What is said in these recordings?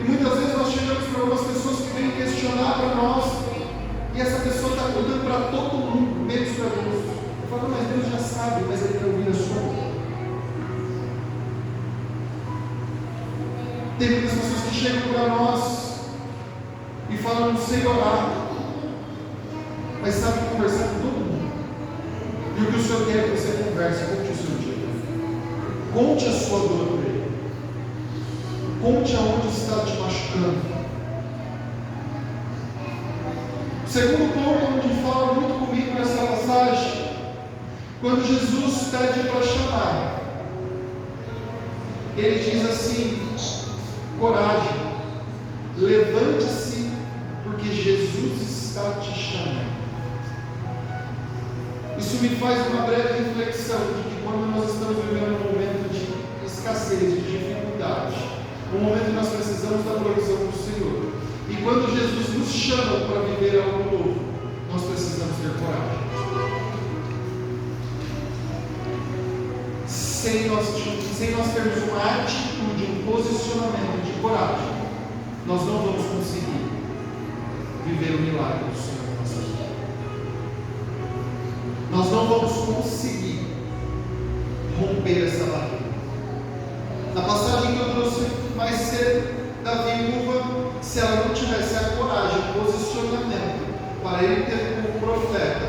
E muitas vezes nós chegamos para algumas pessoas que vêm questionar para nós, e essa pessoa está contando para todo mundo, menos para Deus. Eu falo, mas Deus já sabe, mas Ele quer ouvir a sua voz. Tem muitas pessoas que chegam para nós e falam, não sei orar, mas sabe conversar com todo mundo. E o que o Senhor quer é que você converse, conte o seu dia. Conte a sua dor para Ele. Conte aonde está te machucando. O segundo ponto, onde fala muito comigo nessa passagem, quando Jesus pede para chamar, Ele diz assim: coragem, levante-se, porque Jesus está te chamando. Isso me faz uma breve reflexão de que quando nós estamos vivendo um momento de escassez, de dificuldade, um momento que nós precisamos da provisão do Senhor, e quando Jesus nos chama para viver algo novo, nós precisamos ter coragem. Sem nós termos uma atitude, um posicionamento de coragem, nós não vamos conseguir viver o milagre do Senhor na nossa vida. Nós não vamos conseguir romper essa barreira. Na passagem que eu trouxe mais cedo da viúva, se ela não tivesse a coragem, o posicionamento para ele ter como profeta,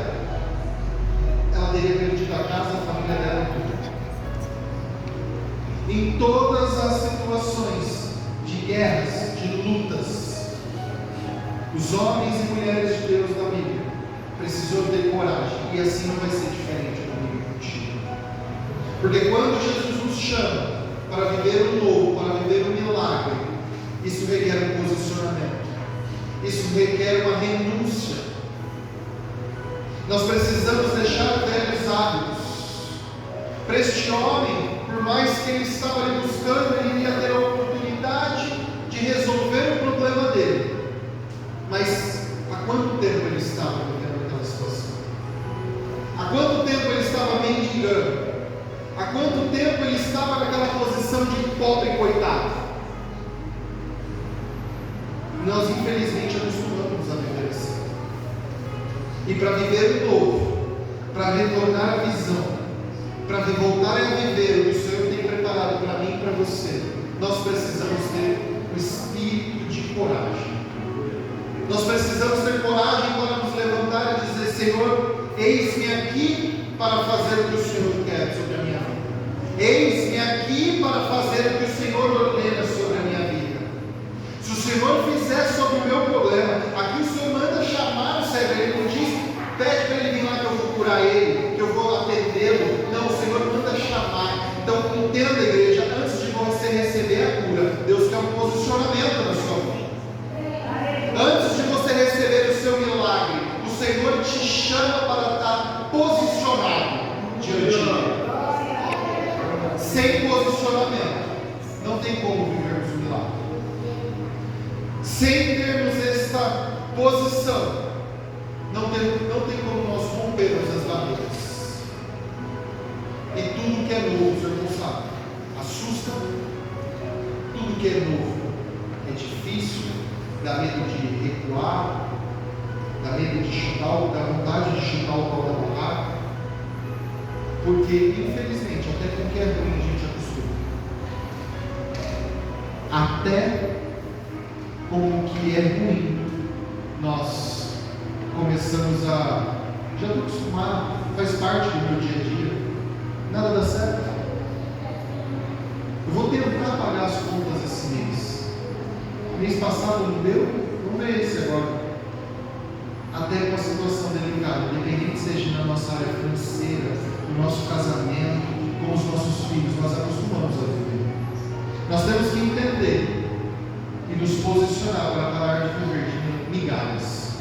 ela teria perdido a casa, a família dela, tudo. Em todas as situações de guerras, de lutas, os homens e mulheres de Deus da Bíblia precisam ter coragem, e assim não vai ser diferente comigo e contigo. Porque quando Jesus nos chama para viver o novo, para viver o milagre, isso requer um posicionamento, isso requer uma renúncia. Nós precisamos deixar velhos hábitos. Para este homem, por mais que ele estava ali buscando, ele iria ter a oportunidade de resolver o problema dele. Mas há quanto tempo ele estava vivendo aquela situação? Há quanto tempo ele estava mendigando? Há quanto tempo ele estava naquela posição de pobre e coitado? Nós infelizmente acostumamos a viver assim. E para viver o novo, para retornar a visão, para voltar a viver o que o Senhor tem preparado para mim e para você, nós precisamos ter o espírito de coragem. Nós precisamos ter coragem para nos levantar e dizer: Senhor, eis-me aqui para fazer o que o Senhor quer sobre a minha vida. Eis-me aqui para fazer o que o Senhor ordena sobre a minha vida. Se o Senhor fizer sobre o meu problema, aqui o Senhor manda chamar o servo. Ele não diz: pede para ele vir lá que eu vou curar ele, que eu vou atendê-lo. Não, o Senhor manda chamar. Então entenda, igreja, antes de você receber a cura, Deus quer um posicionamento na sua vida. Antes de você receber o seu milagre, o Senhor te chama para estar posicionado diante dele. Sem posicionamento, não tem como vivermos o milagre. Sem termos esta posição, não tem como nós rompermos as barreiras. E tudo que é novo, o Senhor não sabe, assusta. Tudo que é novo é difícil, dá medo de recuar, dá medo de chutar, dá vontade de chutar o pau da barraca, porque infelizmente até com o que é ruim a gente acostuma. Até com o que é ruim nós começamos a, já estou acostumado, faz parte do meu dia a dia, nada dá certo. Eu vou tentar pagar as contas esse mês. Mês passado não deu, vamos ver esse agora. Até com a situação delicada, independente seja na nossa área financeira, no nosso casamento, com os nossos filhos, nós acostumamos a viver. Nós temos que entender e nos posicionar para parar de viver de migalhas.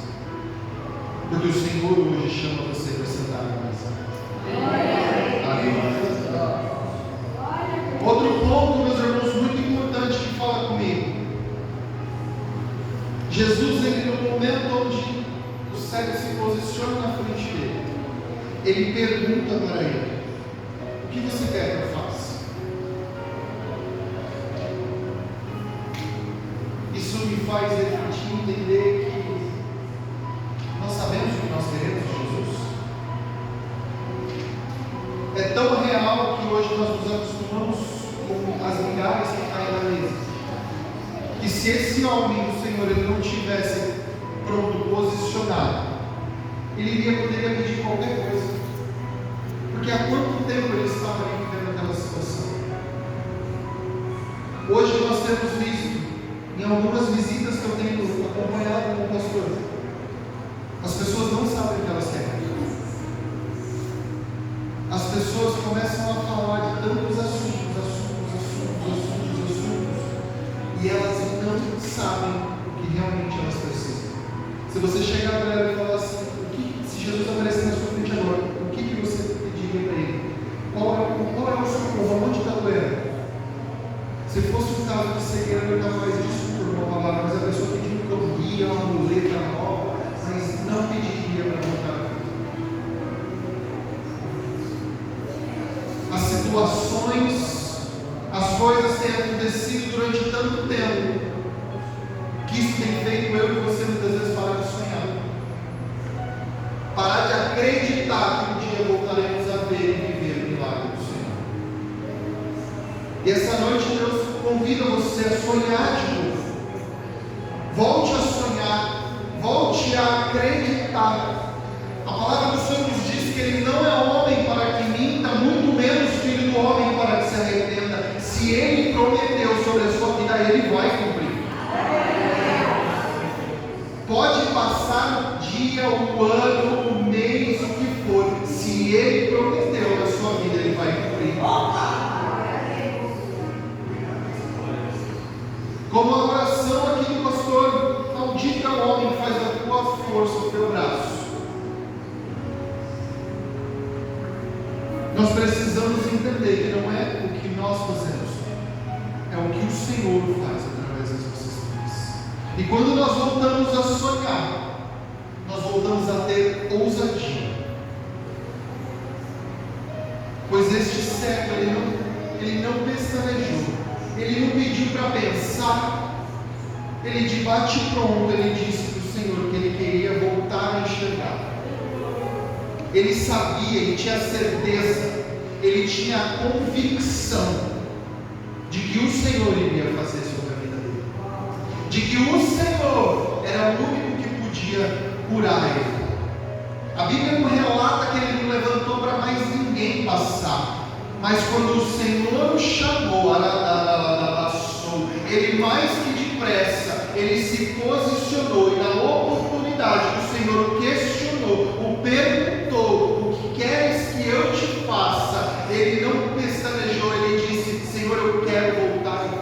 Porque o Senhor hoje chama você para sentar na mesa. Amém. Outro ponto, meus irmãos, muito importante que fala comigo. Jesus, ele no momento onde o cego se posiciona na frente dele, ele pergunta para ele: o que você quer que eu faça? faz refletir, entender que nós sabemos o que nós queremos de Jesus. É tão real que hoje nós nos acostumamos com as migalhas que caem na mesa. E se esse homem do Senhor ele não tivesse pronto, posicionado, ele poderia pedir qualquer coisa. Porque há quanto tempo ele estava ali vivendo aquela situação? Hoje nós temos visto, em algumas visitas que eu tenho acompanhado com o pastor, as pessoas não sabem o que elas querem. As pessoas começam a falar de tantos assuntos, e elas não sabem o que realmente elas precisam. Se você chegar para ela e falar assim, se Jesus aparecer na sua frente agora, o que você pediria para ele? Qual é o socorro? Onde está doendo? Se fosse um caso de cegueira, eu não capaz disso por uma palavra, mas a pessoa pediu que eu guia uma muleta nova, mas não pediria para voltar a vida. As situações, as coisas têm acontecido durante tanto tempo, que isso tem feito eu e você muitas vezes parar de sonhar. Parar de acreditar que um dia voltaremos a ver e viver o milagre do Senhor. E essa noite Deus convida você a sonhar de novo. Volte a sonhar, volte a acreditar. A palavra do Senhor nos diz que Ele não é homem para que minta, muito menos filho do homem para que se arrependa. Se Ele prometeu sobre a sua vida, Ele vai cumprir. Pode passar o dia, o ano, o mês, o que for. Se Ele prometeu na sua vida, Ele vai cumprir. Como a oração aqui do pastor, maldita o homem, faz da tua força o teu braço. Nós precisamos entender que não é o que nós fazemos, é o que o Senhor faz através das nossas vidas. E quando nós voltamos a sonhar, nós voltamos a ter ousadia. Pois este cego, ele não pestanejou, ele não pediu para pensar, ele de bate pronto, ele disse para o Senhor que ele queria voltar a enxergar. Ele sabia, ele tinha certeza, ele tinha a convicção de que o Senhor iria fazer sobre a vida dele, de que o Senhor era o único que podia curar ele. A Bíblia não relata que ele não levantou para mais ninguém passar, mas quando o Senhor o chamou, ele mais que depressa, ele se posicionou, e na oportunidade que o Senhor questionou, o perguntou, o que queres que eu te faça? Ele não pestanejou, ele disse, Senhor, eu quero voltar a ver.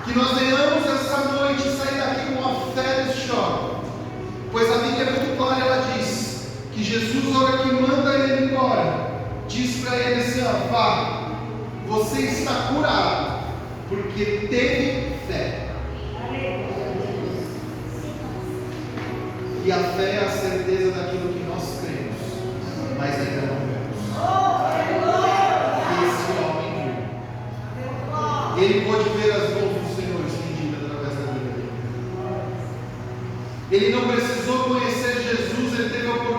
Que nós venhamos essa noite sair daqui com uma fé nesse chão, pois a Bíblia é muito clara, ela diz que Jesus, na hora que manda ele embora, diz para ele assim, vá, você está curado, porque teve fé. E a fé é a certeza daquilo que nós cremos, mas ainda não vemos. Esse homem viu. Ele pôde ver as mãos do Senhor estendidas através da vida dele. Ele não precisou conhecer Jesus, ele teve a oportunidade